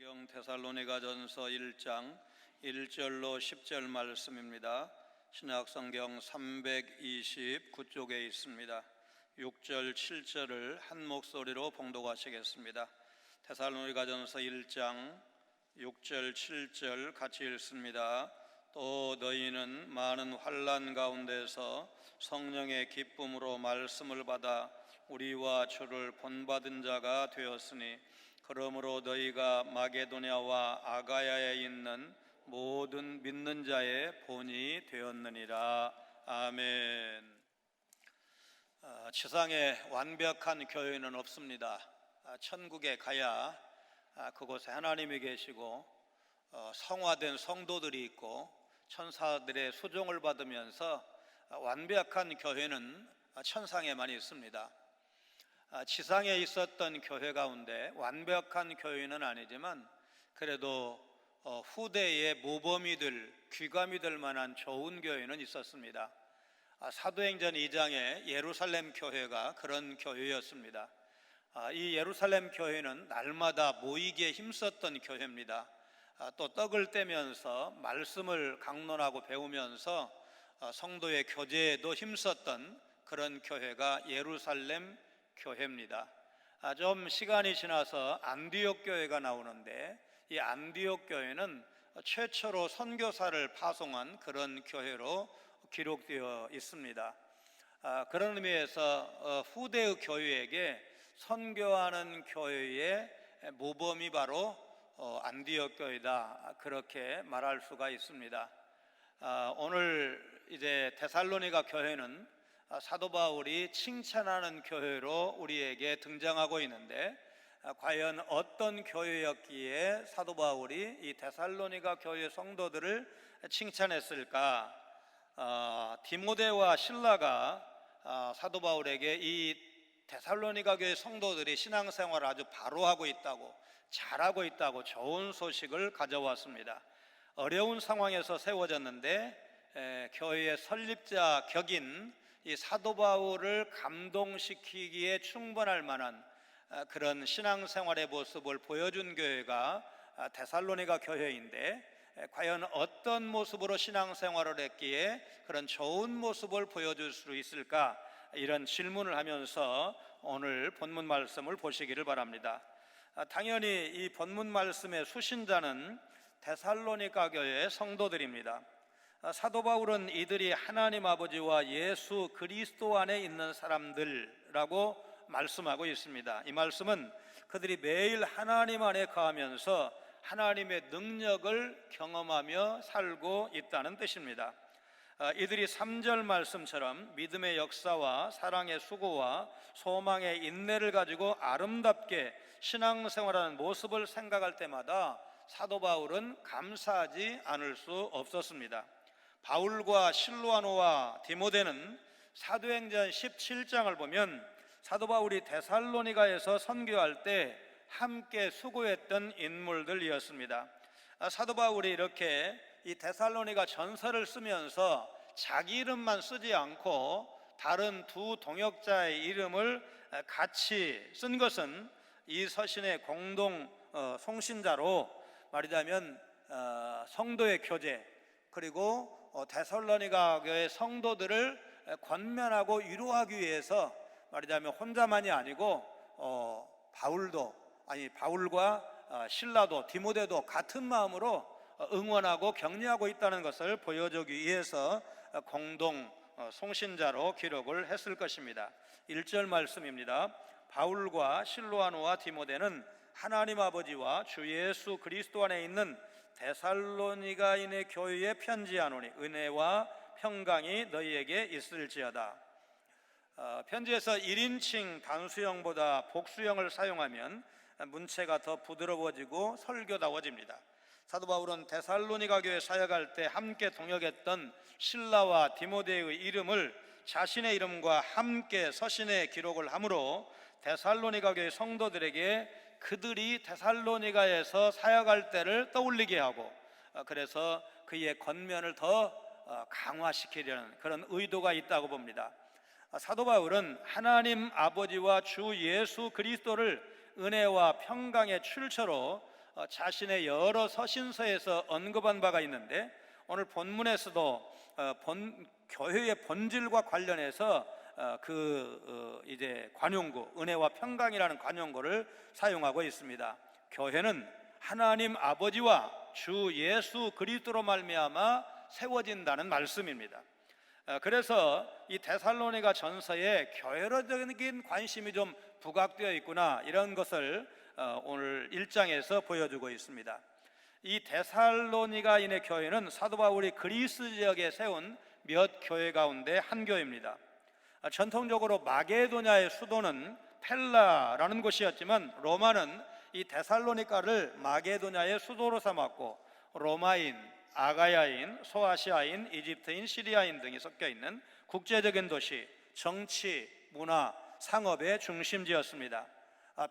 성경 데살로니가전서 1장 1절로 10절 말씀입니다. 신약성경 329쪽에 있습니다. 6절 7절을 한 목소리로 봉독하시겠습니다. 데살로니가전서 1장 6절 7절 같이 읽습니다. 또 너희는 많은 환난 가운데서 성령의 기쁨으로 말씀을 받아 우리와 주를 본받은 자가 되었으니 그러므로 너희가 마게도냐와 아가야에 있는 모든 믿는 자의 본이 되었느니라. 아멘. 지상에 완벽한 교회는 없습니다. 천국에 가야 그곳에 하나님이 계시고 성화된 성도들이 있고 천사들의 수종을 받으면서 완벽한 교회는 천상에만 있습니다. 지상에 있었던 교회 가운데 완벽한 교회는 아니지만 그래도 후대의 모범이 될, 귀감이 될 만한 좋은 교회는 있었습니다. 사도행전 2장의 예루살렘 교회가 그런 교회였습니다. 이 예루살렘 교회는 날마다 모이기에 힘썼던 교회입니다. 또 떡을 떼면서 말씀을 강론하고 배우면서 성도의 교제에도 힘썼던 그런 교회가 예루살렘 교회입니다. 좀 시간이 지나서 안디옥 교회가 나오는데 이 안디옥 교회는 최초로 선교사를 파송한 그런 교회로 기록되어 있습니다. 그런 의미에서 후대의 교회에게 선교하는 교회의 모범이 바로 안디옥 교회다, 그렇게 말할 수가 있습니다. 오늘 이제 데살로니가 교회는 사도 바울이 칭찬하는 교회로 우리에게 등장하고 있는데 과연 어떤 교회였기에 사도 바울이 이 데살로니가 교회 성도들을 칭찬했을까? 디모데와 실라가 사도 바울에게 이 데살로니가 교회 성도들이 신앙생활을 아주 바로 하고 있다고, 잘하고 있다고 좋은 소식을 가져왔습니다. 어려운 상황에서 세워졌는데 교회의 설립자 격인 이 사도 바울을 감동시키기에 충분할 만한 그런 신앙생활의 모습을 보여준 교회가 데살로니가 교회인데 과연 어떤 모습으로 신앙생활을 했기에 그런 좋은 모습을 보여줄 수 있을까? 이런 질문을 하면서 오늘 본문 말씀을 보시기를 바랍니다. 당연히 이 본문 말씀의 수신자는 데살로니가 교회의 성도들입니다. 사도 바울은 이들이 하나님 아버지와 예수 그리스도 안에 있는 사람들이라고 말씀하고 있습니다. 이 말씀은 그들이 매일 하나님 안에 거하면서 하나님의 능력을 경험하며 살고 있다는 뜻입니다. 이들이 3절 말씀처럼 믿음의 역사와 사랑의 수고와 소망의 인내를 가지고 아름답게 신앙생활하는 모습을 생각할 때마다 사도 바울은 감사하지 않을 수 없었습니다. 바울과 실로아노와 디모데는 사도행전 17장을 보면 사도 바울이 데살로니가에서 선교할 때 함께 수고했던 인물들이었습니다. 사도 바울이 이렇게 이 데살로니가 전서를 쓰면서 자기 이름만 쓰지 않고 다른 두 동역자의 이름을 같이 쓴 것은 이 서신의 공동 송신자로 말하자면 성도의 교제, 그리고 데살로니가 교회 성도들을 권면하고 위로하기 위해서 말하자면 혼자만이 아니고 바울과 실라도 디모데도 같은 마음으로 응원하고 격려하고 있다는 것을 보여주기 위해서 공동 송신자로 기록을 했을 것입니다. 1절 말씀입니다. 바울과 실로아노와 디모데는 하나님 아버지와 주 예수 그리스도 안에 있는 데살로니가인의 교회에 편지하노니 은혜와 평강이 너희에게 있을지어다. 편지에서 1인칭 단수형보다 복수형을 사용하면 문체가 더 부드러워지고 설교다워집니다. 사도 바울은 데살로니가 교회 사역할 때 함께 동역했던 실라와 디모데의 이름을 자신의 이름과 함께 서신에 기록을 하므로 데살로니가 교회 성도들에게 그들이 데살로니가에서 사역할 때를 떠올리게 하고 그래서 그의 권면을 더 강화시키려는 그런 의도가 있다고 봅니다. 사도 바울은 하나님 아버지와 주 예수 그리스도를 은혜와 평강의 출처로 자신의 여러 서신서에서 언급한 바가 있는데, 오늘 본문에서도 교회의 본질과 관련해서 이제 관용구, 은혜와 평강이라는 관용구를 사용하고 있습니다. 교회는 하나님 아버지와 주 예수 그리스도로 말미암아 세워진다는 말씀입니다. 그래서 이 데살로니가 전서에 교회로적인 관심이 좀 부각되어 있구나, 이런 것을 오늘 1장에서 보여주고 있습니다. 이 데살로니가인의 교회는 사도 바울이 그리스 지역에 세운 몇 교회 가운데 한 교회입니다. 전통적으로 마게도냐의 수도는 펠라라는 곳이었지만, 로마는 이 데살로니가를 마게도냐의 수도로 삼았고, 로마인, 아가야인, 소아시아인, 이집트인, 시리아인 등이 섞여 있는 국제적인 도시, 정치, 문화, 상업의 중심지였습니다.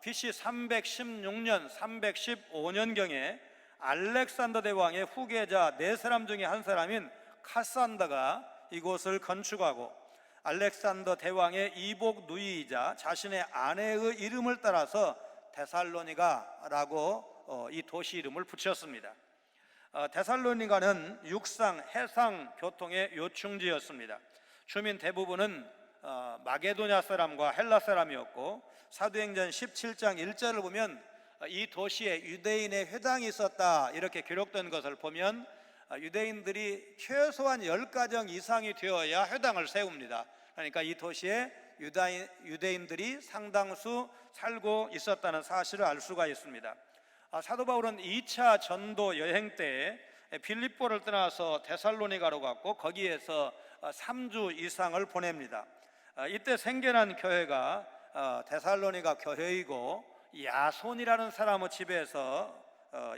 BC 316년, 315년경에 알렉산더 대왕의 후계자 네 사람 중에 한 사람인 카산더가 이곳을 건축하고, 알렉산더 대왕의 이복 누이이자 자신의 아내의 이름을 따라서 데살로니가라고 이 도시 이름을 붙였습니다. 데살로니가는 육상, 해상 교통의 요충지였습니다. 주민 대부분은 마게도냐 사람과 헬라 사람이었고, 사도행전 17장 1절을 보면 이 도시에 유대인의 회당이 있었다, 이렇게 기록된 것을 보면 유대인들이 최소한 10가정 이상이 되어야 회당을 세웁니다. 그러니까 이 도시에 유대인들이 상당수 살고 있었다는 사실을 알 수가 있습니다. 사도 바울은 2차 전도 여행 때 빌립보를 떠나서 데살로니가로 갔고, 거기에서 3주 이상을 보냅니다. 이때 생겨난 교회가 데살로니가 교회이고, 야손이라는 사람의 집에서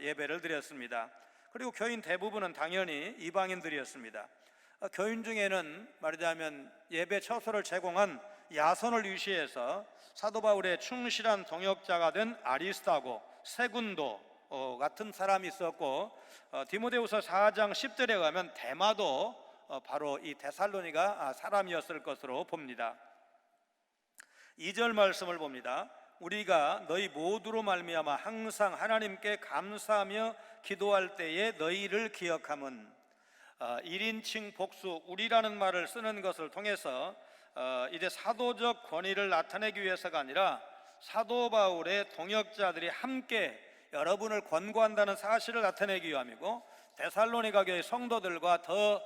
예배를 드렸습니다. 그리고 교인 대부분은 당연히 이방인들이었습니다. 교인 중에는 말하자면 예배 처소를 제공한 야손을 유시해서 사도 바울의 충실한 동역자가 된 아리스타고, 세군도 같은 사람이 있었고, 디모데후서 4장 10절에 가면 데마도 바로 이 데살로니가 사람이었을 것으로 봅니다. 2절 말씀을 봅니다. 우리가 너희 모두로 말미암아 항상 하나님께 감사하며 기도할 때에 너희를 기억함은, 1인칭 복수 우리라는 말을 쓰는 것을 통해서 이제 사도적 권위를 나타내기 위해서가 아니라 사도 바울의 동역자들이 함께 여러분을 권고한다는 사실을 나타내기 위함이고, 데살로니가 교회 성도들과 더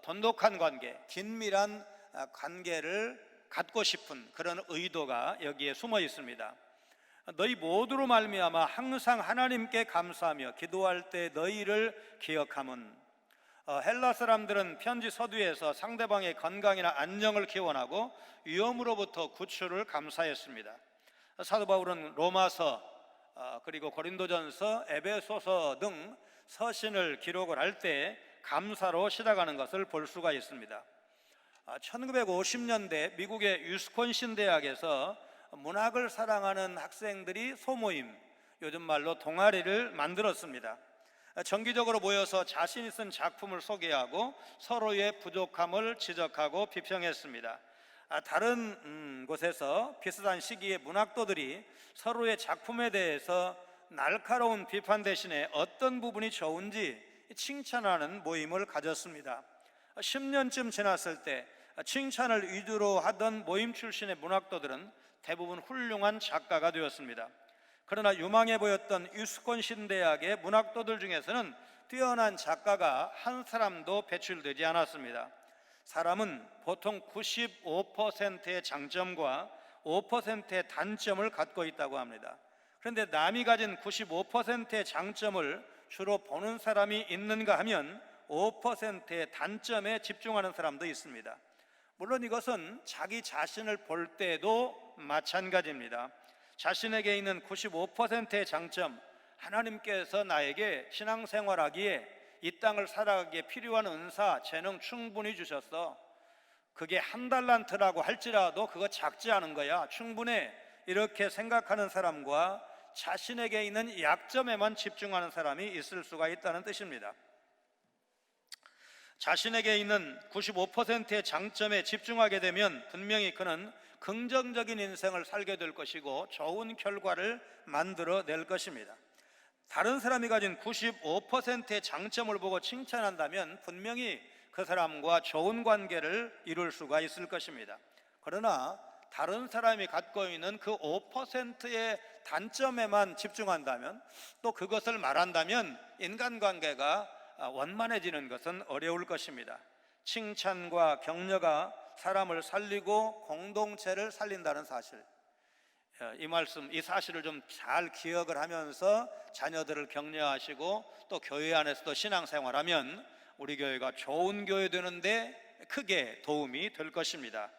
돈독한 관계, 긴밀한 관계를 갖고 싶은 그런 의도가 여기에 숨어 있습니다. 너희 모두로 말미암아 항상 하나님께 감사하며 기도할 때 너희를 기억함은, 헬라 사람들은 편지 서두에서 상대방의 건강이나 안녕을 기원하고 위험으로부터 구출을 감사했습니다. 사도 바울은 로마서, 그리고 고린도전서, 에베소서 등 서신을 기록을 할 때 감사로 시작하는 것을 볼 수가 있습니다. 1950년대 미국의 위스콘신 대학에서 문학을 사랑하는 학생들이 소모임, 요즘 말로 동아리를 만들었습니다. 정기적으로 모여서 자신이 쓴 작품을 소개하고 서로의 부족함을 지적하고 비평했습니다. 다른 곳에서 비슷한 시기에 문학도들이 서로의 작품에 대해서 날카로운 비판 대신에 어떤 부분이 좋은지 칭찬하는 모임을 가졌습니다. 10년쯤 지났을 때 칭찬을 위주로 하던 모임 출신의 문학도들은 대부분 훌륭한 작가가 되었습니다. 그러나 유망해 보였던 위스콘신 대학의 문학도들 중에서는 뛰어난 작가가 한 사람도 배출되지 않았습니다. 사람은 보통 95%의 장점과 5%의 단점을 갖고 있다고 합니다. 그런데 남이 가진 95%의 장점을 주로 보는 사람이 있는가 하면 5%의 단점에 집중하는 사람도 있습니다. 물론 이것은 자기 자신을 볼 때도 마찬가지입니다. 자신에게 있는 95%의 장점, 하나님께서 나에게 신앙생활하기에 이 땅을 살아가기에 필요한 은사, 재능 충분히 주셨어. 그게 한 달란트라고 할지라도 그거 작지 않은 거야, 충분해, 이렇게 생각하는 사람과 자신에게 있는 약점에만 집중하는 사람이 있을 수가 있다는 뜻입니다. 자신에게 있는 95%의 장점에 집중하게 되면 분명히 그는 긍정적인 인생을 살게 될 것이고 좋은 결과를 만들어낼 것입니다. 다른 사람이 가진 95%의 장점을 보고 칭찬한다면 분명히 그 사람과 좋은 관계를 이룰 수가 있을 것입니다. 그러나 다른 사람이 갖고 있는 그 5%의 단점에만 집중한다면, 또 그것을 말한다면 인간관계가 원만해지는 것은 어려울 것입니다. 칭찬과 격려가 사람을 살리고 공동체를 살린다는 사실, 이 말씀, 이 사실을 좀 잘 기억을 하면서 자녀들을 격려하시고 또 교회 안에서도 신앙생활하면 우리 교회가 좋은 교회 되는데 크게 도움이 될 것입니다.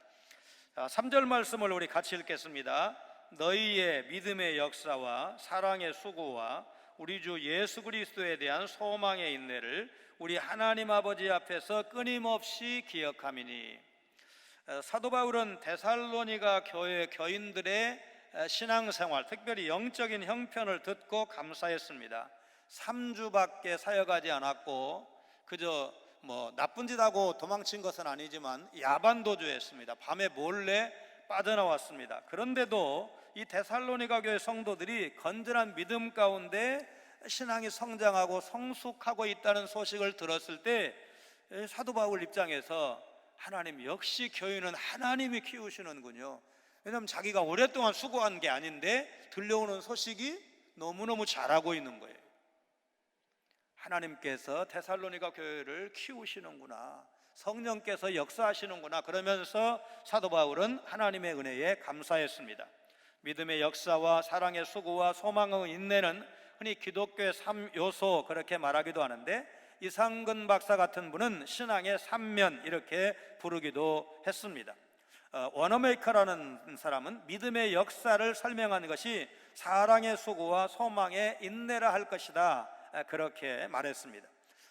3절 말씀을 우리 같이 읽겠습니다. 너희의 믿음의 역사와 사랑의 수고와 우리 주 예수 그리스도에 대한 소망의 인내를 우리 하나님 아버지 앞에서 끊임없이 기억함이니. 사도 바울은 데살로니가 교회 교인들의 신앙생활, 특별히 영적인 형편을 듣고 감사했습니다. 3주밖에 사역하지 않았고 그저 나쁜 짓 하고 도망친 것은 아니지만 야반도주했습니다. 밤에 몰래 빠져나왔습니다. 그런데도 이 데살로니가 교회 성도들이 건전한 믿음 가운데 신앙이 성장하고 성숙하고 있다는 소식을 들었을 때 사도 바울 입장에서 하나님, 역시 교인은 하나님이 키우시는군요. 왜냐하면 자기가 오랫동안 수고한 게 아닌데 들려오는 소식이 너무너무 잘하고 있는 거예요. 하나님께서 데살로니가 교회를 키우시는구나, 성령께서 역사하시는구나, 그러면서 사도 바울은 하나님의 은혜에 감사했습니다. 믿음의 역사와 사랑의 수고와 소망의 인내는 흔히 기독교의 3요소 그렇게 말하기도 하는데, 이상근 박사 같은 분은 신앙의 3면 이렇게 부르기도 했습니다. 워너메이커라는 사람은 믿음의 역사를 설명하는 것이 사랑의 수고와 소망의 인내라 할 것이다, 그렇게 말했습니다.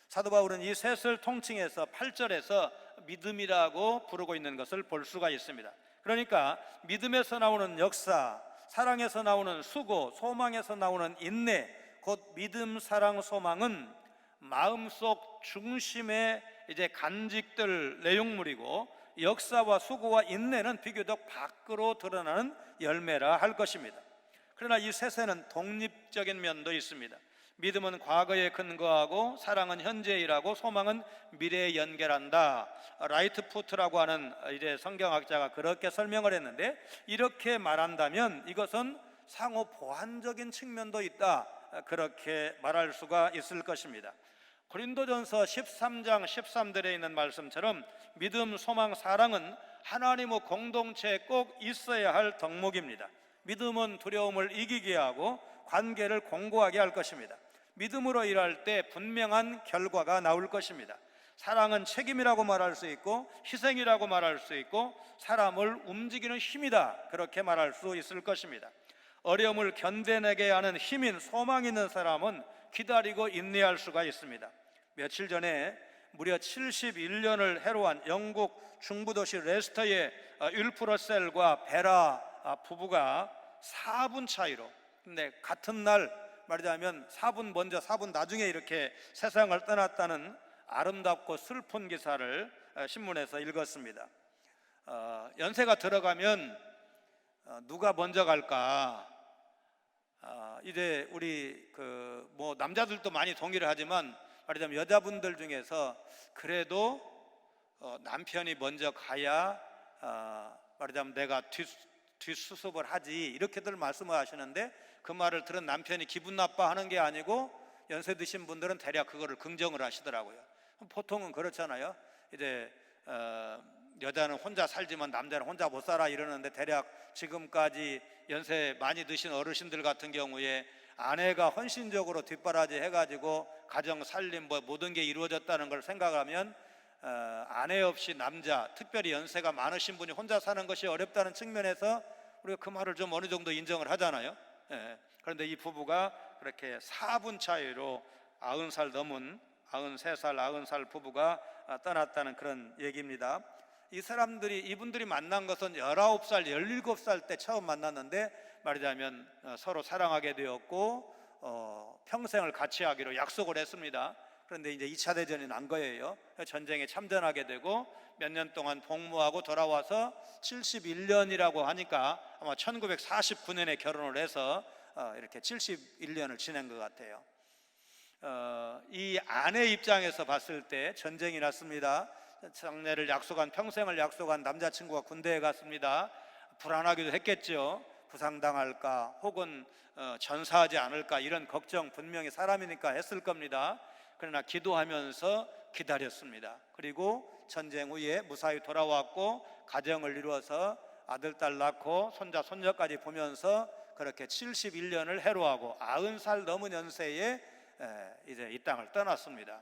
사도 바울은 이 셋을 통칭해서 8절에서 믿음이라고 부르고 있는 것을 볼 수가 있습니다. 그러니까 믿음에서 나오는 역사, 사랑에서 나오는 수고, 소망에서 나오는 인내, 곧 믿음, 사랑, 소망은 마음속 중심의 이제 간직들 내용물이고, 역사와 수고와 인내는 비교적 밖으로 드러나는 열매라 할 것입니다. 그러나 이 셋에는 독립적인 면도 있습니다. 믿음은 과거에 근거하고, 사랑은 현재에 일하고, 소망은 미래에 연결한다. 라이트 푸트라고 하는 이제 성경학자가 그렇게 설명을 했는데, 이렇게 말한다면 이것은 상호 보완적인 측면도 있다, 그렇게 말할 수가 있을 것입니다. 고린도전서 13장 13절에 있는 말씀처럼 믿음, 소망, 사랑은 하나님의 공동체에 꼭 있어야 할 덕목입니다. 믿음은 두려움을 이기게 하고 관계를 공고하게 할 것입니다. 믿음으로 일할 때 분명한 결과가 나올 것입니다. 사랑은 책임이라고 말할 수 있고, 희생이라고 말할 수 있고, 사람을 움직이는 힘이다, 그렇게 말할 수 있을 것입니다. 어려움을 견뎌내게 하는 힘인 소망 있는 사람은 기다리고 인내할 수가 있습니다. 며칠 전에 무려 71년을 해로한 영국 중부도시 레스터의 율프러셀과 베라 부부가 4분 차이로, 근데 같은 날 말하자면 4분 먼저 4분 나중에 이렇게 세상을 떠났다는 아름답고 슬픈 기사를 신문에서 읽었습니다. 연세가 들어가면 누가 먼저 갈까? 이제 우리 남자들도 많이 동의를 하지만 말하자면 여자분들 중에서 그래도 남편이 먼저 가야 말하자면 내가 뒷수습을 하지, 이렇게들 말씀을 하시는데, 그 말을 들은 남편이 기분 나빠하는 게 아니고 연세 드신 분들은 대략 그거를 긍정을 하시더라고요. 보통은 그렇잖아요. 이제 여자는 혼자 살지만 남자는 혼자 못 살아 이러는데, 대략 지금까지 연세 많이 드신 어르신들 같은 경우에 아내가 헌신적으로 뒷바라지 해가지고 가정 살림 모든 게 이루어졌다는 걸 생각하면 아내 없이 남자, 특별히 연세가 많으신 분이 혼자 사는 것이 어렵다는 측면에서 우리가 그 말을 좀 어느 정도 인정을 하잖아요. 그런데 이 부부가 그렇게 4분 차이로 90살 넘은 93살, 90살 부부가 떠났다는 그런 얘기입니다. 이분들이 만난 것은 19살, 17살 때 처음 만났는데, 말하자면 서로 사랑하게 되었고 평생을 같이 하기로 약속을 했습니다. 그런데 이제 2차 대전이 난 거예요. 전쟁에 참전하게 되고 몇 년 동안 복무하고 돌아와서 71년이라고 하니까 아마 1949년에 결혼을 해서 이렇게 71년을 지낸 것 같아요. 이 아내 입장에서 봤을 때 전쟁이 났습니다. 장래를 약속한, 평생을 약속한 남자친구가 군대에 갔습니다. 불안하기도 했겠죠. 부상당할까 혹은 전사하지 않을까 이런 걱정 분명히 사람이니까 했을 겁니다. 그러나 기도하면서 기다렸습니다. 그리고 전쟁 후에 무사히 돌아왔고 가정을 이루어서 아들, 딸 낳고 손자, 손녀까지 보면서 그렇게 71년을 해로하고 90살 넘은 연세에 이제 이 땅을 떠났습니다.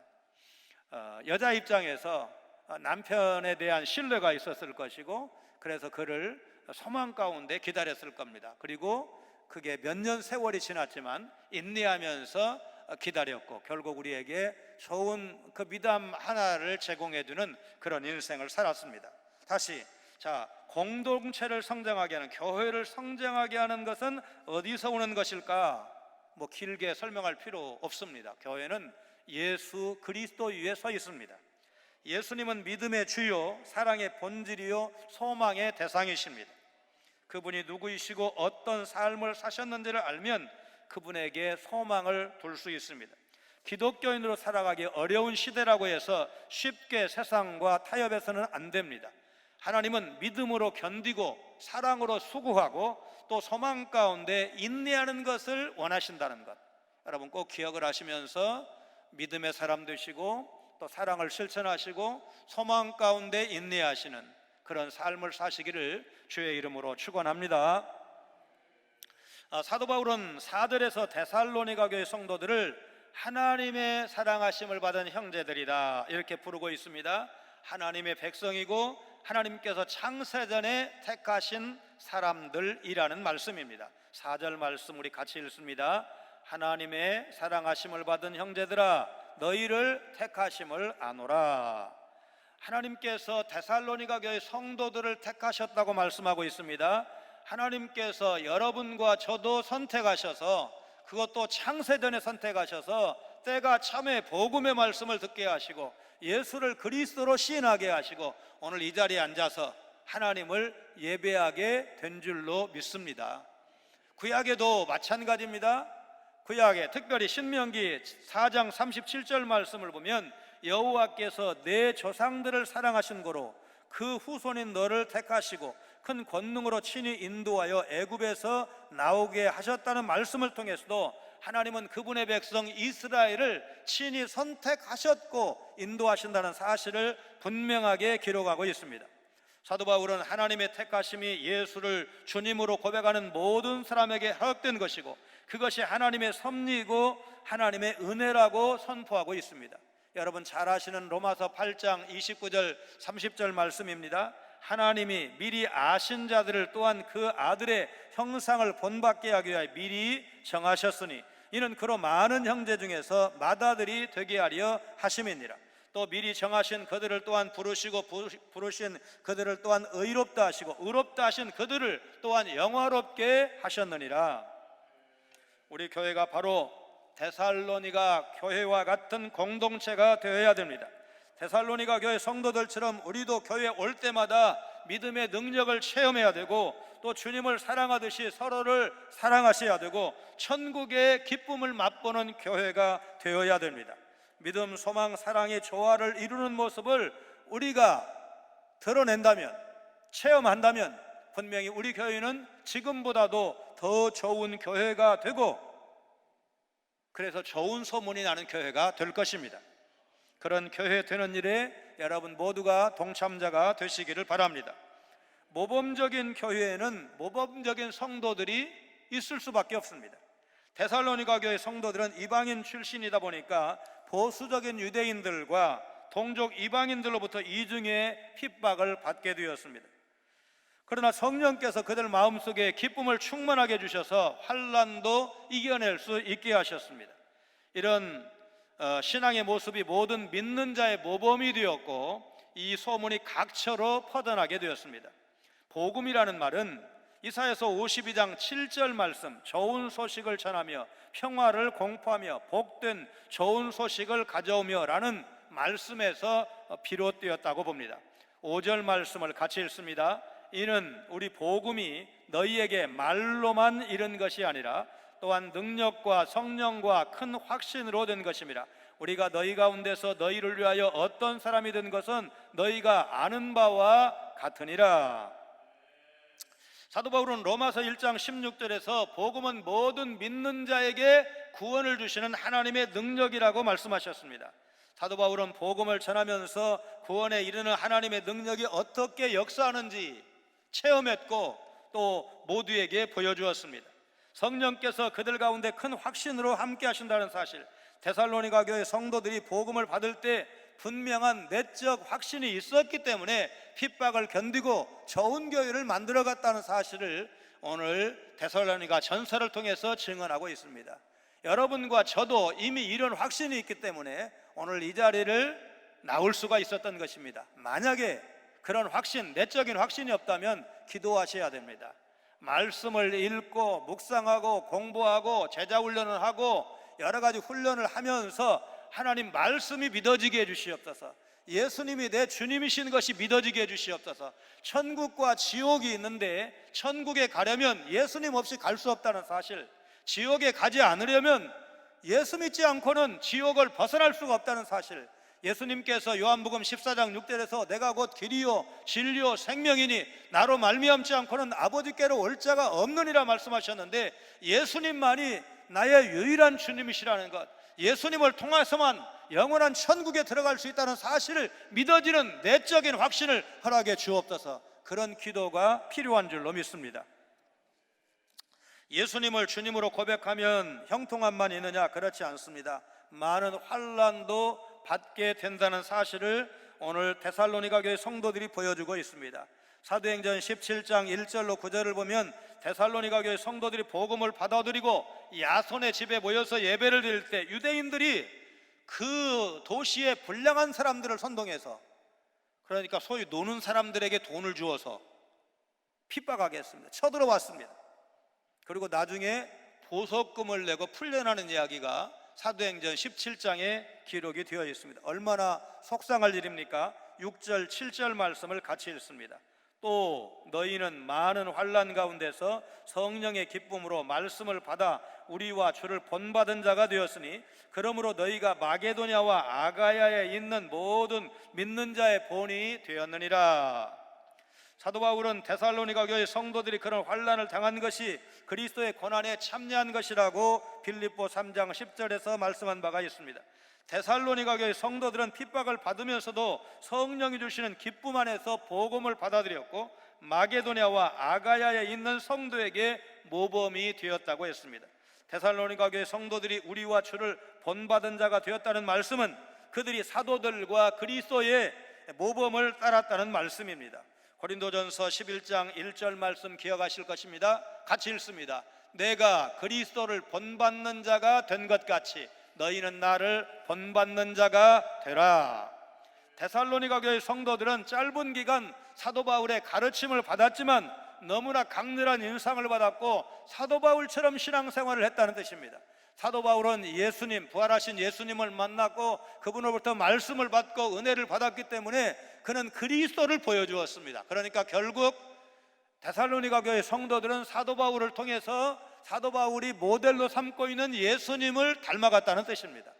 여자 입장에서 남편에 대한 신뢰가 있었을 것이고, 그래서 그를 소망 가운데 기다렸을 겁니다. 그리고 그게 몇 년 세월이 지났지만 인내하면서 기다렸고, 결국 우리에게 좋은 그 미담 하나를 제공해주는 그런 인생을 살았습니다. 다시, 자, 공동체를 성장하게 하는, 교회를 성장하게 하는 것은 어디서 오는 것일까? 뭐 길게 설명할 필요 없습니다. 교회는 예수 그리스도 위에 서 있습니다. 예수님은 믿음의 주요, 사랑의 본질이요, 소망의 대상이십니다. 그분이 누구이시고 어떤 삶을 사셨는지를 알면 그분에게 소망을 둘 수 있습니다. 기독교인으로 살아가기 어려운 시대라고 해서 쉽게 세상과 타협해서는 안 됩니다. 하나님은 믿음으로 견디고 사랑으로 수고하고 또 소망 가운데 인내하는 것을 원하신다는 것, 여러분 꼭 기억을 하시면서 믿음의 사람 되시고 또 사랑을 실천하시고 소망 가운데 인내하시는 그런 삶을 사시기를 주의 이름으로 축원합니다. 사도 바울은 사절에서 데살로니가 교회 성도들을 하나님의 사랑하심을 받은 형제들이다 이렇게 부르고 있습니다. 하나님의 백성이고 하나님께서 창세전에 택하신 사람들이라는 말씀입니다. 4절 말씀 우리 같이 읽습니다. 하나님의 사랑하심을 받은 형제들아 너희를 택하심을 아노라. 하나님께서 데살로니가 교회 성도들을 택하셨다고 말씀하고 있습니다. 하나님께서 여러분과 저도 선택하셔서, 그것도 창세전에 선택하셔서 때가 참에 복음의 말씀을 듣게 하시고 예수를 그리스도로 시인하게 하시고 오늘 이 자리에 앉아서 하나님을 예배하게 된 줄로 믿습니다. 구약에도 마찬가지입니다. 구약에 특별히 신명기 4장 37절 말씀을 보면 여호와께서 내 조상들을 사랑하신 고로 그 후손인 너를 택하시고 큰 권능으로 친히 인도하여 애굽에서 나오게 하셨다는 말씀을 통해서도 하나님은 그분의 백성 이스라엘을 친히 선택하셨고 인도하신다는 사실을 분명하게 기록하고 있습니다. 사도 바울은 하나님의 택하심이 예수를 주님으로 고백하는 모든 사람에게 허락된 것이고 그것이 하나님의 섭리이고 하나님의 은혜라고 선포하고 있습니다. 여러분 잘 아시는 로마서 8장 29절 30절 말씀입니다. 하나님이 미리 아신 자들을 또한 그 아들의 형상을 본받게 하기 위하여 미리 정하셨으니 이는 그로 많은 형제 중에서 맏아들이 되게 하려 하심이니라. 또 미리 정하신 그들을 또한 부르시고 부르신 그들을 또한 의롭다 하시고 의롭다 하신 그들을 또한 영화롭게 하셨느니라. 우리 교회가 바로 데살로니가 교회와 같은 공동체가 되어야 됩니다. 데살로니가 교회 성도들처럼 우리도 교회 올 때마다 믿음의 능력을 체험해야 되고 또 주님을 사랑하듯이 서로를 사랑하셔야 되고 천국의 기쁨을 맛보는 교회가 되어야 됩니다. 믿음, 소망, 사랑의 조화를 이루는 모습을 우리가 드러낸다면, 체험한다면 분명히 우리 교회는 지금보다도 더 좋은 교회가 되고 그래서 좋은 소문이 나는 교회가 될 것입니다. 그런 교회 되는 일에 여러분 모두가 동참자가 되시기를 바랍니다. 모범적인 교회에는 모범적인 성도들이 있을 수밖에 없습니다. 데살로니가 교회 성도들은 이방인 출신이다 보니까 보수적인 유대인들과 동족 이방인들로부터 이중의 핍박을 받게 되었습니다. 그러나 성령께서 그들 마음속에 기쁨을 충만하게 해주셔서 환난도 이겨낼 수 있게 하셨습니다. 이런 신앙의 모습이 모든 믿는 자의 모범이 되었고 이 소문이 각처로 퍼져나게 되었습니다. 복음이라는 말은 이사야서 52장 7절 말씀 좋은 소식을 전하며 평화를 공포하며 복된 좋은 소식을 가져오며 라는 말씀에서 비롯되었다고 봅니다. 5절 말씀을 같이 읽습니다. 이는 우리 복음이 너희에게 말로만 이른 것이 아니라 또한 능력과 성령과 큰 확신으로 된 것입니다. 우리가 너희 가운데서 너희를 위하여 어떤 사람이 된 것은 너희가 아는 바와 같으니라. 사도 바울은 로마서 1장 16절에서 복음은 모든 믿는 자에게 구원을 주시는 하나님의 능력이라고 말씀하셨습니다. 사도 바울은 복음을 전하면서 구원에 이르는 하나님의 능력이 어떻게 역사하는지 체험했고 또 모두에게 보여주었습니다. 성령께서 그들 가운데 큰 확신으로 함께 하신다는 사실, 데살로니가 교회 성도들이 복음을 받을 때 분명한 내적 확신이 있었기 때문에 핍박을 견디고 좋은 교회를 만들어갔다는 사실을 오늘 데살로니가 전서를 통해서 증언하고 있습니다. 여러분과 저도 이미 이런 확신이 있기 때문에 오늘 이 자리를 나올 수가 있었던 것입니다. 만약에 그런 확신, 내적인 확신이 없다면 기도하셔야 됩니다. 말씀을 읽고 묵상하고 공부하고 제자훈련을 하고 여러 가지 훈련을 하면서 하나님 말씀이 믿어지게 해주시옵소서. 예수님이 내 주님이신 것이 믿어지게 해주시옵소서. 천국과 지옥이 있는데 천국에 가려면 예수님 없이 갈 수 없다는 사실, 지옥에 가지 않으려면 예수 믿지 않고는 지옥을 벗어날 수가 없다는 사실, 예수님께서 요한복음 14장 6절에서 내가 곧 길이요 진리요 생명이니 나로 말미암지 않고는 아버지께로 올 자가 없느니라 말씀하셨는데, 예수님만이 나의 유일한 주님이시라는 것, 예수님을 통해서만 영원한 천국에 들어갈 수 있다는 사실을 믿어지는 내적인 확신을 허락해 주옵소서. 그런 기도가 필요한 줄로 믿습니다. 예수님을 주님으로 고백하면 형통함만 있느냐? 그렇지 않습니다. 많은 환난도 받게 된다는 사실을 오늘 데살로니가 교회 성도들이 보여주고 있습니다. 사도행전 17장 1절로 9절을 보면 데살로니가 교회 성도들이 복음을 받아들이고 야손의 집에 모여서 예배를 드릴 때 유대인들이 그 도시의 불량한 사람들을 선동해서, 그러니까 소위 노는 사람들에게 돈을 주어서 핍박하게 했습니다. 쳐들어왔습니다. 그리고 나중에 보석금을 내고 풀려나는 이야기가 사도행전 17장에 기록이 되어 있습니다. 얼마나 속상할 일입니까? 6절 7절 말씀을 같이 읽습니다. 또 너희는 많은 환난 가운데서 성령의 기쁨으로 말씀을 받아 우리와 주를 본받은 자가 되었으니 그러므로 너희가 마게도냐와 아가야에 있는 모든 믿는 자의 본이 되었느니라. 사도 바울은 데살로니가 교회 성도들이 그런 환난을 당한 것이 그리스도의 고난에 참여한 것이라고 빌립보 3장 10절에서 말씀한 바가 있습니다. 데살로니가 교회 성도들은 핍박을 받으면서도 성령이 주시는 기쁨 안에서 복음을 받아들였고 마게도냐와 아가야에 있는 성도에게 모범이 되었다고 했습니다. 데살로니가 교회 성도들이 우리와 주를 본받은 자가 되었다는 말씀은 그들이 사도들과 그리스도의 모범을 따랐다는 말씀입니다. 고린도전서 11장 1절 말씀 기억하실 것입니다. 같이 읽습니다. 내가 그리스도를 본받는 자가 된 것 같이 너희는 나를 본받는 자가 되라. 데살로니가 교회 성도들은 짧은 기간 사도 바울의 가르침을 받았지만 너무나 강렬한 인상을 받았고 사도 바울처럼 신앙생활을 했다는 뜻입니다. 사도 바울은 예수님, 부활하신 예수님을 만났고 그분으로부터 말씀을 받고 은혜를 받았기 때문에 그는 그리스도를 보여주었습니다. 그러니까 결국 데살로니가 교회 성도들은 사도 바울을 통해서 사도 바울이 모델로 삼고 있는 예수님을 닮아갔다는 뜻입니다.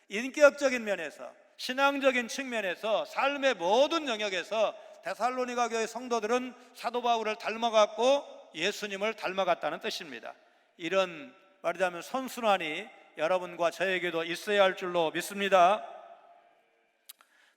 인격적인 면에서, 신앙적인 측면에서, 삶의 모든 영역에서 데살로니가 교회 성도들은 사도 바울을 닮아갔고 예수님을 닮아갔다는 뜻입니다. 이런 말하자면 선순환이 여러분과 저에게도 있어야 할 줄로 믿습니다.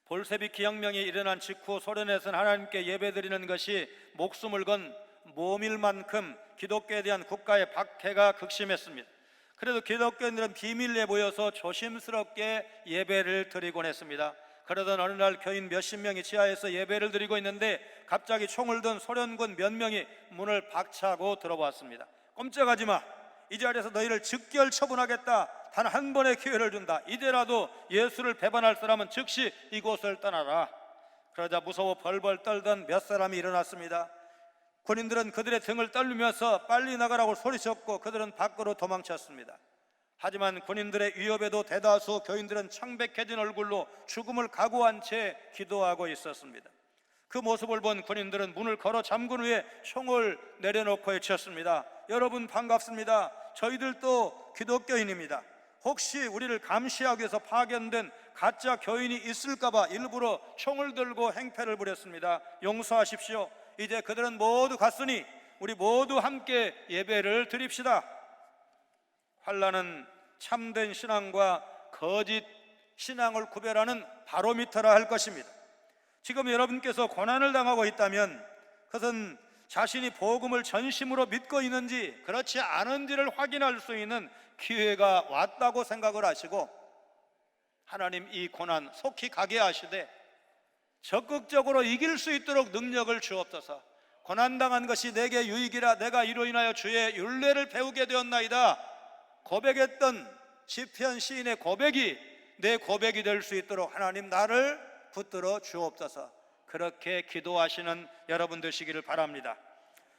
볼세비키 혁명이 일어난 직후 소련에서는 하나님께 예배드리는 것이 목숨을 건 몸일 만큼 기독교에 대한 국가의 박해가 극심했습니다. 그래도 기독교인들은 비밀리에 모여서 조심스럽게 예배를 드리곤 했습니다. 그러던 어느 날 교인 몇십 명이 지하에서 예배를 드리고 있는데 갑자기 총을 든 소련군 몇 명이 문을 박차고 들어왔습니다. 꼼짝하지 마. 이 자리에서 너희를 즉결 처분하겠다. 단 한 번의 기회를 준다. 이제라도 예수를 배반할 사람은 즉시 이곳을 떠나라. 그러자 무서워 벌벌 떨던 몇 사람이 일어났습니다. 군인들은 그들의 등을 떨리면서 빨리 나가라고 소리쳤고 그들은 밖으로 도망쳤습니다. 하지만 군인들의 위협에도 대다수 교인들은 창백해진 얼굴로 죽음을 각오한 채 기도하고 있었습니다. 그 모습을 본 군인들은 문을 걸어 잠근 후에 총을 내려놓고 외쳤습니다. 여러분 반갑습니다. 저희들도 기독교인입니다. 혹시 우리를 감시하기 위해서 파견된 가짜 교인이 있을까봐 일부러 총을 들고 행패를 부렸습니다. 용서하십시오. 이제 그들은 모두 갔으니 우리 모두 함께 예배를 드립시다. 환란은 참된 신앙과 거짓 신앙을 구별하는 바로미터라 할 것입니다. 지금 여러분께서 고난을 당하고 있다면 그것은 자신이 복음을 전심으로 믿고 있는지 그렇지 않은지를 확인할 수 있는 기회가 왔다고 생각을 하시고, 하나님 이 고난 속히 가게 하시되 적극적으로 이길 수 있도록 능력을 주옵소서. 고난당한 것이 내게 유익이라 내가 이로 인하여 주의 율례를 배우게 되었나이다 고백했던 시편 시인의 고백이 내 고백이 될 수 있도록 하나님 나를 붙들어 주옵소서. 그렇게 기도하시는 여러분 되시기를 바랍니다.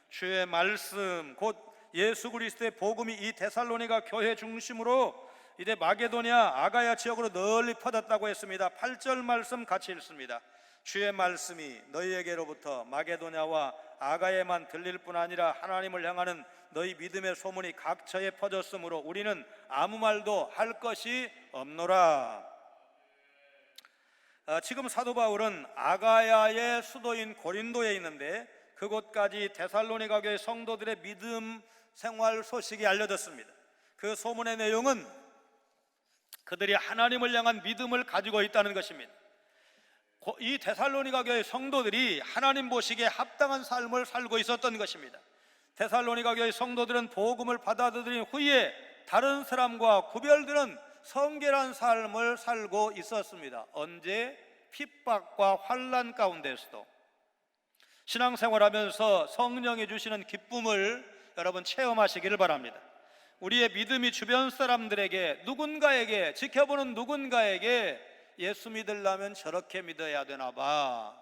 주의 말씀 곧 예수 그리스도의 복음이 이 데살로니가 교회 중심으로 이제 마게도냐 아가야 지역으로 널리 퍼졌다고 했습니다. 8절 말씀 같이 읽습니다. 주의 말씀이 너희에게로부터 마게도냐와 아가야에만 들릴 뿐 아니라 하나님을 향하는 너희 믿음의 소문이 각처에 퍼졌으므로 우리는 아무 말도 할 것이 없노라. 지금 사도 바울은 아가야의 수도인 고린도에 있는데 그곳까지 데살로니가 교회 성도들의 믿음 생활 소식이 알려졌습니다. 그 소문의 내용은 그들이 하나님을 향한 믿음을 가지고 있다는 것입니다. 이 데살로니가 교회 성도들이 하나님 보시기에 합당한 삶을 살고 있었던 것입니다. 데살로니가 교회 성도들은 복음을 받아들인 후에 다른 사람과 구별되는 성결한 삶을 살고 있었습니다. 언제? 핍박과 환난 가운데서도. 신앙생활하면서 성령이 주시는 기쁨을 여러분 체험하시기를 바랍니다. 우리의 믿음이 주변 사람들에게, 누군가에게, 지켜보는 누군가에게 예수 믿으려면 저렇게 믿어야 되나 봐,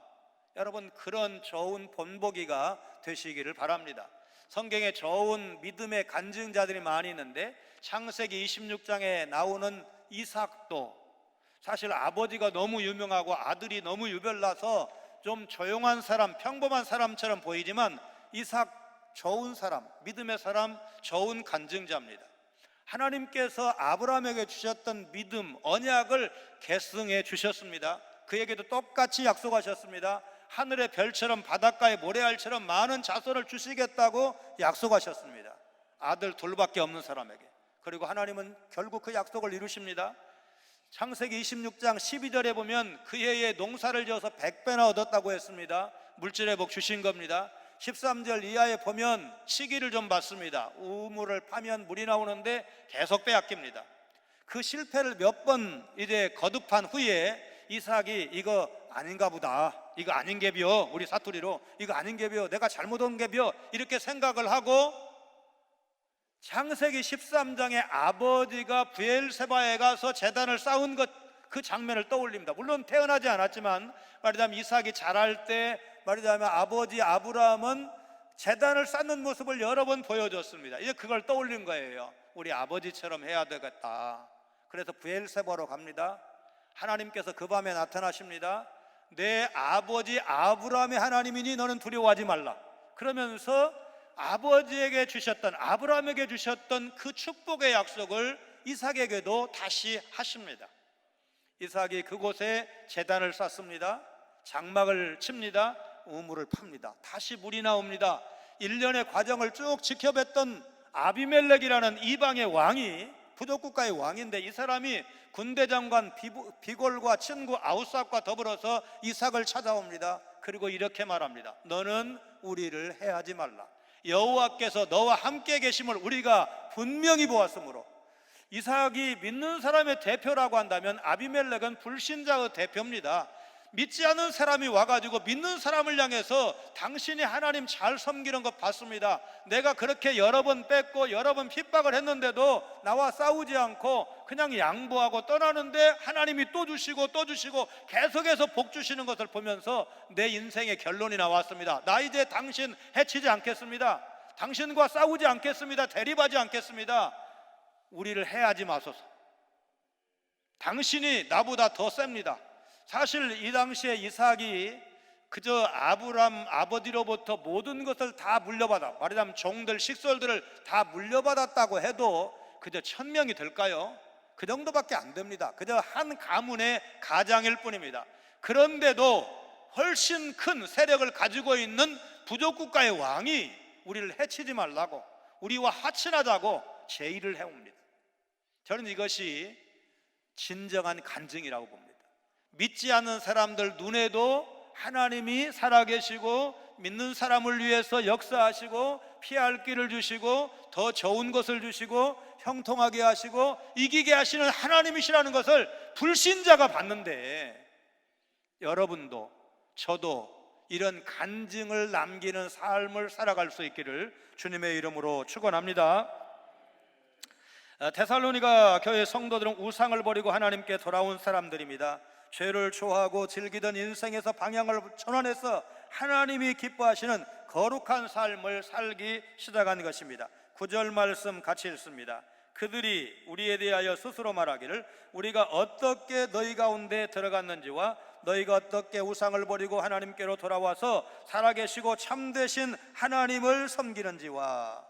여러분 그런 좋은 본보기가 되시기를 바랍니다. 성경에 좋은 믿음의 간증자들이 많이 있는데 창세기 26장에 나오는 이삭도 사실 아버지가 너무 유명하고 아들이 너무 유별나서 좀 조용한 사람, 평범한 사람처럼 보이지만 이삭 좋은 사람, 믿음의 사람, 좋은 간증자입니다. 하나님께서 아브라함에게 주셨던 믿음, 언약을 계승해 주셨습니다. 그에게도 똑같이 약속하셨습니다. 하늘의 별처럼 바닷가의 모래알처럼 많은 자손을 주시겠다고 약속하셨습니다. 아들 둘밖에 없는 사람에게. 그리고 하나님은 결국 그 약속을 이루십니다. 창세기 26장 12절에 보면 그 해에 농사를 지어서 100배나 얻었다고 했습니다. 물질의 복 주신 겁니다. 13절 이하에 보면 시기를 좀 봤습니다. 우물을 파면 물이 나오는데 계속 빼앗깁니다. 그 실패를 몇 번 이제 거듭한 후에 이삭이 이거 아닌가 보다, 이거 아닌 게비요, 우리 사투리로 이거 아닌 게비요, 내가 잘못한 게비요, 이렇게 생각을 하고 창세기 13장에 아버지가 브엘세바에 가서 제단을 쌓은 것, 그 장면을 떠올립니다. 물론 태어나지 않았지만 말하자면 이삭이 자랄 때 말하자면 아버지 아브라함은 제단을 쌓는 모습을 여러 번 보여줬습니다. 이제 그걸 떠올린 거예요. 우리 아버지처럼 해야 되겠다. 그래서 브엘세바로 갑니다. 하나님께서 그 밤에 나타나십니다. 내 아버지 아브라함의 하나님이니 너는 두려워하지 말라. 그러면서 아버지에게 주셨던, 아브라함에게 주셨던 그 축복의 약속을 이삭에게도 다시 하십니다. 이삭이 그곳에 제단을 쌓습니다. 장막을 칩니다. 우물을 팝니다. 다시 물이 나옵니다. 1년의 과정을 쭉 지켜봤던 아비멜렉이라는 이방의 왕이, 부족국가의 왕인데 이 사람이 군대장관 비골과 친구 아우삭과 더불어서 이삭을 찾아옵니다. 그리고 이렇게 말합니다. 너는 우리를 해하지 말라. 여호와께서 너와 함께 계심을 우리가 분명히 보았으므로. 이삭이 믿는 사람의 대표라고 한다면 아비멜렉은 불신자의 대표입니다. 믿지 않는 사람이 와가지고 믿는 사람을 향해서 당신이 하나님 잘 섬기는 것 봤습니다. 내가 그렇게 여러 번 뺏고 여러 번 핍박을 했는데도 나와 싸우지 않고 그냥 양보하고 떠나는데 하나님이 또 주시고 또 주시고 계속해서 복 주시는 것을 보면서 내 인생의 결론이 나왔습니다. 나 이제 당신 해치지 않겠습니다. 당신과 싸우지 않겠습니다. 대립하지 않겠습니다. 우리를 해하지 마소서. 당신이 나보다 더 셉니다. 사실 이 당시에 이삭이 그저 아브람 아버지로부터 모든 것을 다 물려받아, 말하자면 종들 식솔들을 다 물려받았다고 해도 그저 1000명이 될까요? 그 정도밖에 안 됩니다. 그저 한 가문의 가장일 뿐입니다. 그런데도 훨씬 큰 세력을 가지고 있는 부족국가의 왕이 우리를 해치지 말라고, 우리와 화친하자고 제의를 해옵니다. 저는 이것이 진정한 간증이라고 봅니다. 믿지 않는 사람들 눈에도 하나님이 살아계시고 믿는 사람을 위해서 역사하시고 피할 길을 주시고 더 좋은 것을 주시고 형통하게 하시고 이기게 하시는 하나님이시라는 것을 불신자가 봤는데, 여러분도 저도 이런 간증을 남기는 삶을 살아갈 수 있기를 주님의 이름으로 축원합니다. 데살로니가 교회 성도들은 우상을 버리고 하나님께 돌아온 사람들입니다. 죄를 좋아하고 즐기던 인생에서 방향을 전환해서 하나님이 기뻐하시는 거룩한 삶을 살기 시작한 것입니다. 9절 말씀 같이 읽습니다. 그들이 우리에 대하여 스스로 말하기를 우리가 어떻게 너희 가운데 들어갔는지와 너희가 어떻게 우상을 버리고 하나님께로 돌아와서 살아계시고 참되신 하나님을 섬기는지와.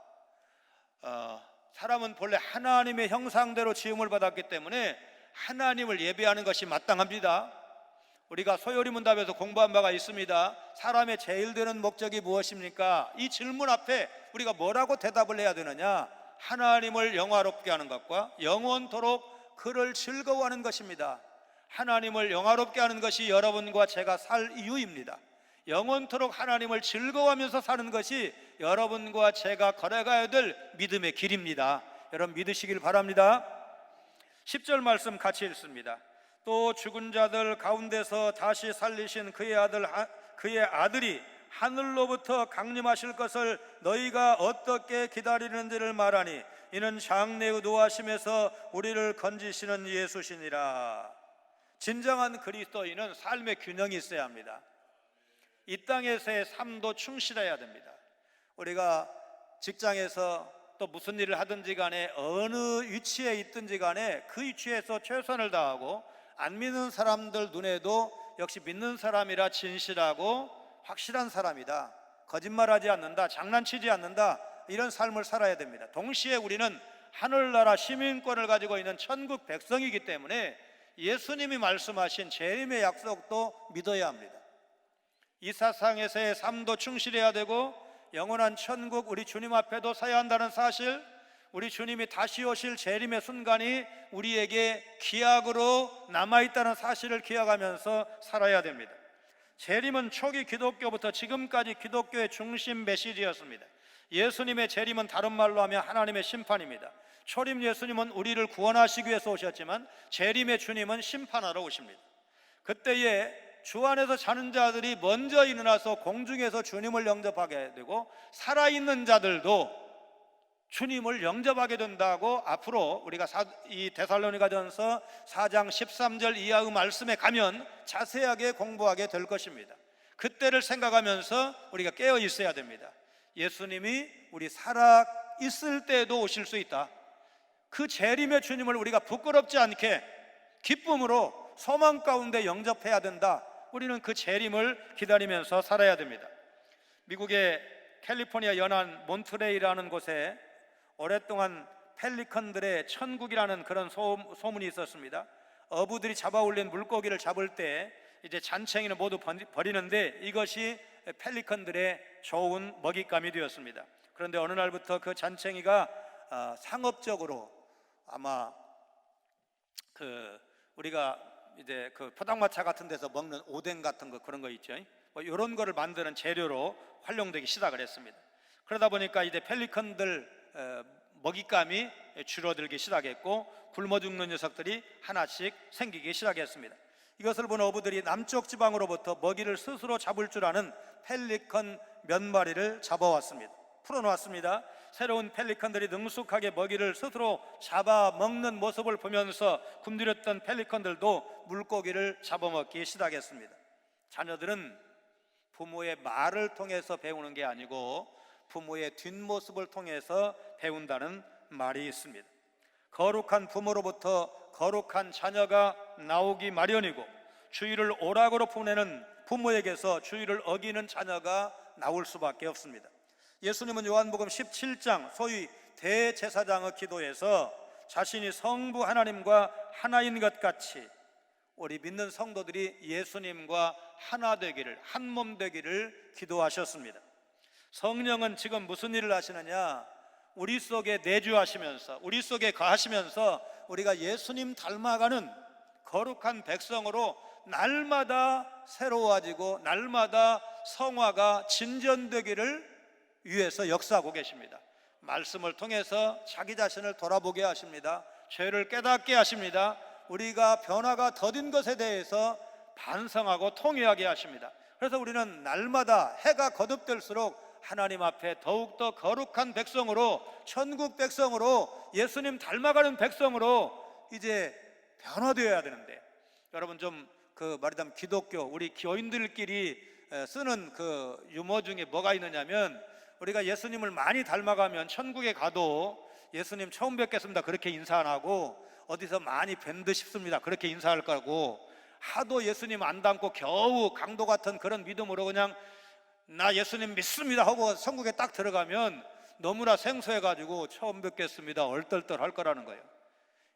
사람은 본래 하나님의 형상대로 지음을 받았기 때문에 하나님을 예배하는 것이 마땅합니다. 우리가 소요리 문답에서 공부한 바가 있습니다. 사람의 제일 되는 목적이 무엇입니까? 이 질문 앞에 우리가 뭐라고 대답을 해야 되느냐? 하나님을 영화롭게 하는 것과 영원토록 그를 즐거워하는 것입니다. 하나님을 영화롭게 하는 것이 여러분과 제가 살 이유입니다. 영원토록 하나님을 즐거워하면서 사는 것이 여러분과 제가 걸어가야 될 믿음의 길입니다. 여러분 믿으시길 바랍니다. 10절 말씀 같이 읽습니다. 또 죽은 자들 가운데서 다시 살리신 그의 아들이 하늘로부터 강림하실 것을 너희가 어떻게 기다리는지를 말하니 이는 장래의 노하심에서 우리를 건지시는 예수시니라. 진정한 그리스도인은 삶의 균형이 있어야 합니다. 이 땅에서의 삶도 충실해야 됩니다. 우리가 직장에서 또 무슨 일을 하든지 간에 어느 위치에 있든지 간에 그 위치에서 최선을 다하고 안 믿는 사람들 눈에도 역시 믿는 사람이라 진실하고 확실한 사람이다, 거짓말하지 않는다, 장난치지 않는다, 이런 삶을 살아야 됩니다. 동시에 우리는 하늘나라 시민권을 가지고 있는 천국 백성이기 때문에 예수님이 말씀하신 재림의 약속도 믿어야 합니다. 이 세상에서의 삶도 충실해야 되고 영원한 천국 우리 주님 앞에도 서야 한다는 사실, 우리 주님이 다시 오실 재림의 순간이 우리에게 기약으로 남아있다는 사실을 기억하면서 살아야 됩니다. 재림은 초기 기독교부터 지금까지 기독교의 중심 메시지였습니다. 예수님의 재림은 다른 말로 하면 하나님의 심판입니다. 초림 예수님은 우리를 구원하시기 위해서 오셨지만 재림의 주님은 심판하러 오십니다. 그때에 주 안에서 자는 자들이 먼저 일어나서 공중에서 주님을 영접하게 되고 살아있는 자들도 주님을 영접하게 된다고 앞으로 우리가 이 데살로니가전서 4장 13절 이하의 말씀에 가면 자세하게 공부하게 될 것입니다. 그때를 생각하면서 우리가 깨어 있어야 됩니다. 예수님이 우리 살아 있을 때에도 오실 수 있다. 그 재림의 주님을 우리가 부끄럽지 않게 기쁨으로 소망 가운데 영접해야 된다. 우리는 그 재림을 기다리면서 살아야 됩니다. 미국의 캘리포니아 연안 몬트레이라는 곳에 오랫동안 펠리컨들의 천국이라는 그런 소문이 있었습니다. 어부들이 잡아올린 물고기를 잡을 때 이제 잔챙이는 모두 버리는데 이것이 펠리컨들의 좋은 먹잇감이 되었습니다. 그런데 어느 날부터 그 잔챙이가 상업적으로 아마 우리가 이제 그 포장마차 같은 데서 먹는 오뎅 같은 거, 그런 거 있죠. 뭐 이런 거를 만드는 재료로 활용되기 시작을 했습니다. 그러다 보니까 이제 펠리컨들 먹잇감이 줄어들기 시작했고 굶어 죽는 녀석들이 하나씩 생기기 시작했습니다. 이것을 본 어부들이 남쪽 지방으로부터 먹이를 스스로 잡을 줄 아는 펠리컨 몇 마리를 잡아왔습니다. 풀어놓았습니다. 새로운 펠리컨들이 능숙하게 먹이를 스스로 잡아먹는 모습을 보면서 굶주렸던 펠리컨들도 물고기를 잡아먹기 시작했습니다. 자녀들은 부모의 말을 통해서 배우는 게 아니고 부모의 뒷모습을 통해서 배운다는 말이 있습니다. 거룩한 부모로부터 거룩한 자녀가 나오기 마련이고 주의를 오락으로 보내는 부모에게서 주의를 어기는 자녀가 나올 수밖에 없습니다. 예수님은 요한복음 17장 소위 대제사장의 기도에서 자신이 성부 하나님과 하나인 것 같이 우리 믿는 성도들이 예수님과 하나 되기를, 한 몸 되기를 기도하셨습니다. 성령은 지금 무슨 일을 하시느냐? 우리 속에 내주하시면서, 우리 속에 거하시면서 우리가 예수님 닮아가는 거룩한 백성으로 날마다 새로워지고 날마다 성화가 진전되기를 위해서 역사하고 계십니다. 말씀을 통해서 자기 자신을 돌아보게 하십니다. 죄를 깨닫게 하십니다. 우리가 변화가 더딘 것에 대해서 반성하고 통회하게 하십니다. 그래서 우리는 날마다 해가 거듭될수록 하나님 앞에 더욱더 거룩한 백성으로, 천국 백성으로, 예수님 닮아가는 백성으로 이제 변화되어야 되는데, 여러분 좀 말하자면 기독교 우리 교인들끼리 쓰는 그 유머 중에 뭐가 있느냐면, 우리가 예수님을 많이 닮아가면 천국에 가도 예수님 처음 뵙겠습니다 그렇게 인사 안 하고, 어디서 많이 뵌 듯 싶습니다 그렇게 인사할 거고, 하도 예수님 안 닮고 겨우 강도 같은 그런 믿음으로 그냥 나 예수님 믿습니다 하고 천국에 딱 들어가면 너무나 생소해가지고 처음 뵙겠습니다 얼떨떨 할 거라는 거예요.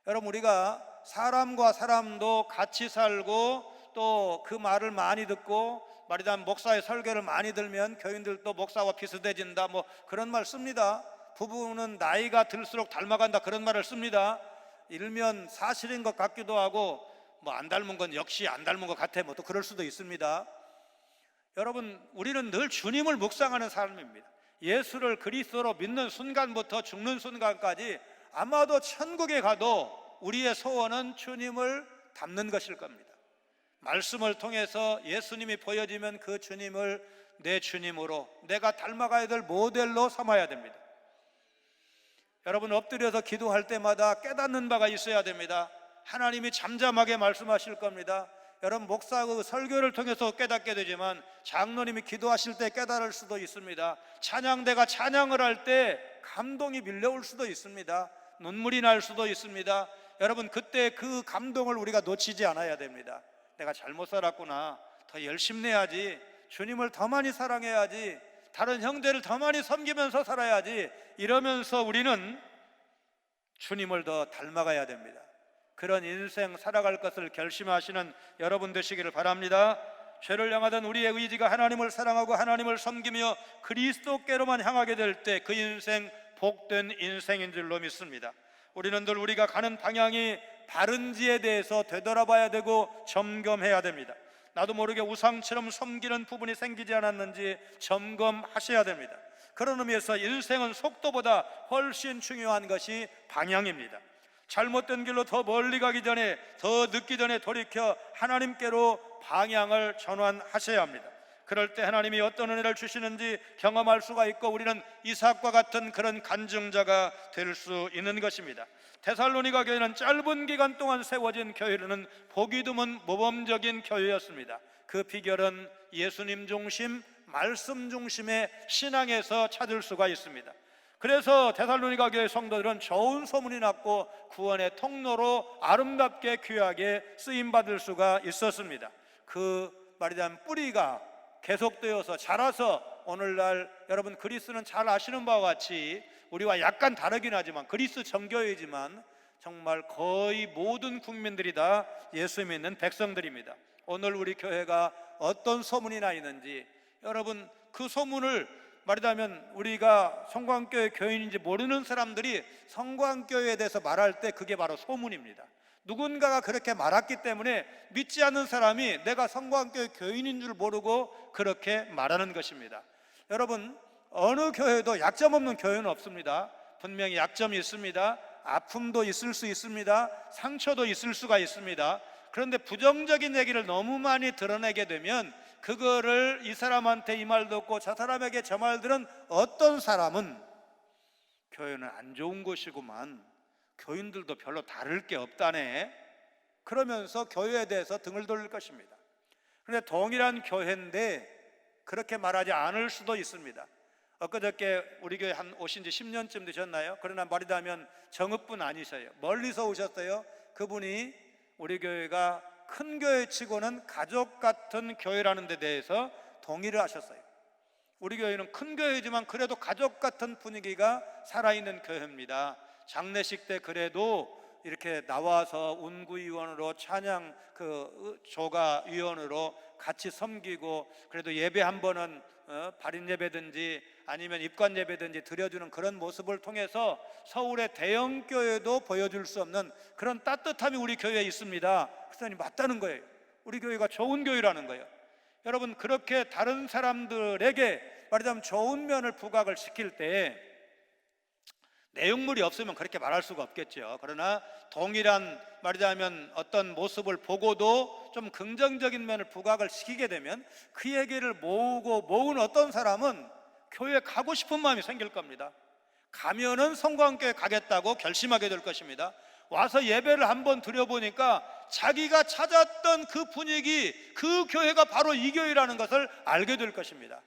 여러분, 우리가 사람과 사람도 같이 살고 또 그 말을 많이 듣고, 말하자면 목사의 설교를 많이 들면 교인들도 목사와 비슷해진다 뭐 그런 말 씁니다. 부부는 나이가 들수록 닮아간다 그런 말을 씁니다. 일면 사실인 것 같기도 하고, 뭐 안 닮은 건 역시 안 닮은 것 같아 뭐 또 그럴 수도 있습니다. 여러분, 우리는 늘 주님을 묵상하는 삶입니다. 예수를 그리스도로 믿는 순간부터 죽는 순간까지 아마도 천국에 가도 우리의 소원은 주님을 닮는 것일 겁니다. 말씀을 통해서 예수님이 보여지면 그 주님을 내 주님으로, 내가 닮아가야 될 모델로 삼아야 됩니다. 여러분, 엎드려서 기도할 때마다 깨닫는 바가 있어야 됩니다. 하나님이 잠잠하게 말씀하실 겁니다. 여러분, 목사의 설교를 통해서 깨닫게 되지만 장로님이 기도하실 때 깨달을 수도 있습니다. 찬양대가 찬양을 할 때 감동이 밀려올 수도 있습니다. 눈물이 날 수도 있습니다. 여러분, 그때 그 감동을 우리가 놓치지 않아야 됩니다. 내가 잘못 살았구나, 더 열심히 해야지, 주님을 더 많이 사랑해야지, 다른 형제를 더 많이 섬기면서 살아야지, 이러면서 우리는 주님을 더 닮아가야 됩니다. 그런 인생 살아갈 것을 결심하시는 여러분 되시기를 바랍니다. 죄를 향하던 우리의 의지가 하나님을 사랑하고 하나님을 섬기며 그리스도께로만 향하게 될 때 그 인생 복된 인생인 줄로 믿습니다. 우리는 늘 우리가 가는 방향이 바른지에 대해서 되돌아봐야 되고 점검해야 됩니다. 나도 모르게 우상처럼 섬기는 부분이 생기지 않았는지 점검하셔야 됩니다. 그런 의미에서 인생은 속도보다 훨씬 중요한 것이 방향입니다. 잘못된 길로 더 멀리 가기 전에, 더 늦기 전에 돌이켜 하나님께로 방향을 전환하셔야 합니다. 그럴 때 하나님이 어떤 은혜를 주시는지 경험할 수가 있고, 우리는 이삭과 같은 그런 간증자가 될 수 있는 것입니다. 데살로니가 교회는 짧은 기간 동안 세워진 교회는 보기 드문 모범적인 교회였습니다. 그 비결은 예수님 중심, 말씀 중심의 신앙에서 찾을 수가 있습니다. 그래서 데살로니가 교회 성도들은 좋은 소문이 났고 구원의 통로로 아름답게 귀하게 쓰임받을 수가 있었습니다. 그 말하자면 뿌리가 계속되어서 자라서 오늘날 여러분 그리스는 잘 아시는 바와 같이 우리와 약간 다르긴 하지만 그리스 정교회지만 정말 거의 모든 국민들이 다 예수 믿는 백성들입니다. 오늘 우리 교회가 어떤 소문이 나 있는지, 여러분 그 소문을 말하자면 우리가 성광교회 교인인지 모르는 사람들이 성광교회에 대해서 말할 때 그게 바로 소문입니다. 누군가가 그렇게 말했기 때문에 믿지 않는 사람이 내가 성광교회 교인인 줄 모르고 그렇게 말하는 것입니다. 여러분, 어느 교회도 약점 없는 교회는 없습니다. 분명히 약점이 있습니다. 아픔도 있을 수 있습니다. 상처도 있을 수가 있습니다. 그런데 부정적인 얘기를 너무 많이 드러내게 되면 그거를 이 사람한테 이 말 듣고 저 사람에게 저 말 들은 어떤 사람은 교회는 안 좋은 곳이구만, 교인들도 별로 다를 게 없다네, 그러면서 교회에 대해서 등을 돌릴 것입니다. 그런데 동일한 교회인데 그렇게 말하지 않을 수도 있습니다. 엊그저께 우리 교회 오신 지 10년쯤 되셨나요? 그러나 말이다면 정읍분 아니셔요. 멀리서 오셨어요. 그분이 우리 교회가 큰 교회치고는 가족 같은 교회라는 데 대해서 동의를 하셨어요. 우리 교회는 큰 교회지만 그래도 가족 같은 분위기가 살아있는 교회입니다. 장례식 때 그래도 이렇게 나와서 운구위원으로 찬양 조가위원으로 같이 섬기고, 그래도 예배 한 번은 발인 예배든지 아니면 입관 예배든지 드려주는 그런 모습을 통해서 서울의 대형 교회도 보여줄 수 없는 그런 따뜻함이 우리 교회에 있습니다. 그랬더니 맞다는 거예요. 우리 교회가 좋은 교회라는 거예요. 여러분, 그렇게 다른 사람들에게 말하자면 좋은 면을 부각을 시킬 때 내용물이 없으면 그렇게 말할 수가 없겠죠. 그러나 동일한 말하자면 어떤 모습을 보고도 좀 긍정적인 면을 부각을 시키게 되면 그 얘기를 모은 어떤 사람은 교회에 가고 싶은 마음이 생길 겁니다. 가면은 성광교회 가겠다고 결심하게 될 것입니다. 와서 예배를 한번 드려보니까 자기가 찾았던 그 분위기, 그 교회가 바로 이 교회라는 것을 알게 될 것입니다.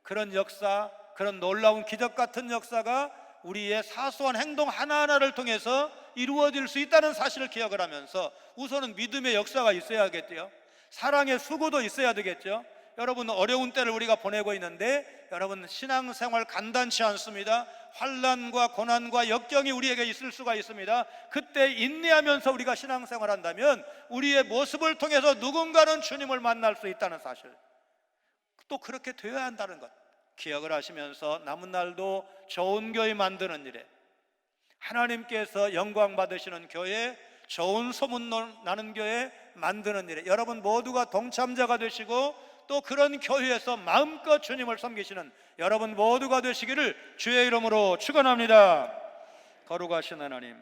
그런 역사, 그런 놀라운 기적 같은 역사가 우리의 사소한 행동 하나하나를 통해서 이루어질 수 있다는 사실을 기억을 하면서 우선은 믿음의 역사가 있어야겠죠. 사랑의 수고도 있어야 되겠죠. 여러분, 어려운 때를 우리가 보내고 있는데 여러분, 신앙생활 간단치 않습니다. 환난과 고난과 역경이 우리에게 있을 수가 있습니다. 그때 인내하면서 우리가 신앙생활 한다면 우리의 모습을 통해서 누군가는 주님을 만날 수 있다는 사실, 또 그렇게 되어야 한다는 것 기억을 하시면서 남은 날도 좋은 교회 만드는 일에, 하나님께서 영광 받으시는 교회, 좋은 소문 나는 교회 만드는 일에 여러분 모두가 동참자가 되시고 또 그런 교회에서 마음껏 주님을 섬기시는 여러분 모두가 되시기를 주의 이름으로 축원합니다. 거룩하신 하나님,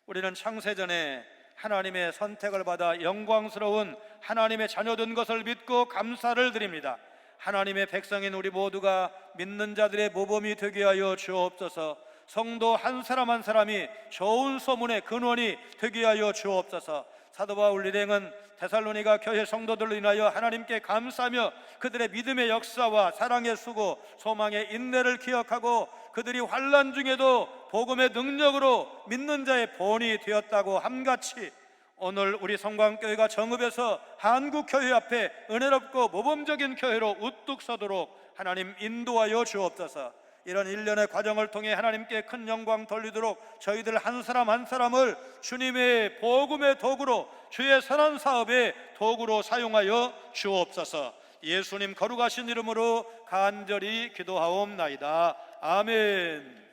우리는 창세전에 하나님의 선택을 받아 영광스러운 하나님의 자녀된 것을 믿고 감사를 드립니다. 하나님의 백성인 우리 모두가 믿는 자들의 모범이 되게 하여 주옵소서. 성도 한 사람 한 사람이 좋은 소문의 근원이 되게 하여 주옵소서. 사도 바울 일행은 데살로니가 교회 성도들로 인하여 하나님께 감사하며 그들의 믿음의 역사와 사랑의 수고, 소망의 인내를 기억하고 그들이 환난 중에도 복음의 능력으로 믿는 자의 본이 되었다고 함같이 오늘 우리 성광교회가 정읍에서 한국교회 앞에 은혜롭고 모범적인 교회로 우뚝 서도록 하나님 인도하여 주옵소서. 이런 일련의 과정을 통해 하나님께 큰 영광 돌리도록 저희들 한 사람 한 사람을 주님의 복음의 도구로, 주의 선한 사업의 도구로 사용하여 주옵소서. 예수님 거룩하신 이름으로 간절히 기도하옵나이다. 아멘.